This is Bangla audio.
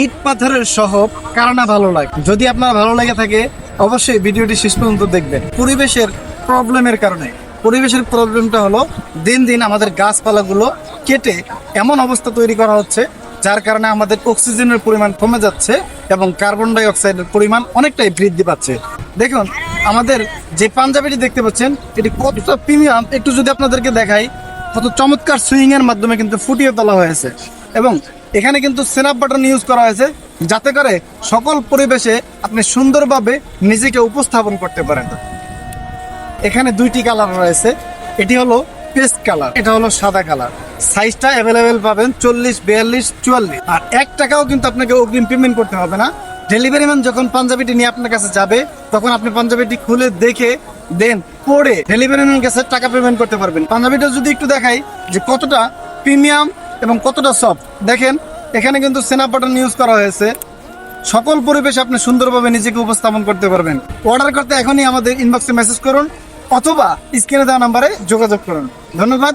ইট পাথরের শহর কার না ভালো লাগে। যদি আপনার ভালো লেগে থাকে অবশ্যই ভিডিওটি শেষ পর্যন্ত দেখবেন। পরিবেশের প্রবলেমের কারণে, পরিবেশের প্রবলেমটা হলো দিন দিন আমাদের গাছপালাগুলো কেটে এমন অবস্থা তৈরি করা হচ্ছে যার কারণে আমাদের অক্সিজেনের পরিমাণ কমে যাচ্ছে এবং কার্বন ডাই অক্সাইডের পরিমাণ অনেকটাই বৃদ্ধি পাচ্ছে। দেখুন আমাদের যে পাঞ্জাবিটি দেখতে পাচ্ছেন এটি কতটা প্রিমিয়াম, একটু যদি আপনাদেরকে দেখাই, কত চমৎকার সুইং এর মাধ্যমে কিন্তু ফুটিয়ে তোলা হয়েছে এবং এখানে কিন্তু স্ন্যাপ বাটন ইউজ করা হয়েছে যাতে করে সকল পরিবেশে আপনি সুন্দরভাবে নিজেকে উপস্থাপন করতে পারেন। এখানে দুইটি কালার রয়েছে, এটি হলো পেস্ট কালার, এটা হলো সাদা কালার। সাইজটা অ্যাভেলেবেল পাবেন 40, 42, 44। আর 1 টাকাও কিন্তু আপনাকে অগ্রিম পেমেন্ট করতে হবে না। ডেলিভারি ম্যান যখন পাঞ্জাবিটি নিয়ে আপনার কাছে যাবে তখন আপনি পাঞ্জাবিটি খুলে দেখে দেন পরে ডেলিভারি ম্যানের কাছে টাকা পেমেন্ট করতে পারবেন। পাঞ্জাবিটা যদি একটু দেখাই যে কতটা প্রিমিয়াম এবং কতটা সফট, দেখেন এখানে কিন্তু স্ন্যাপ বাটন ইউজ করা হয়েছে। সকল পরিবেশে আপনি সুন্দরভাবে নিজেকে উপস্থাপন করতে পারবেন। অর্ডার করতে এখনই আমাদের ইনবক্সে মেসেজ করুন অথবা স্ক্রিনে দেওয়া নাম্বারে যোগাযোগ করুন। ধন্যবাদ।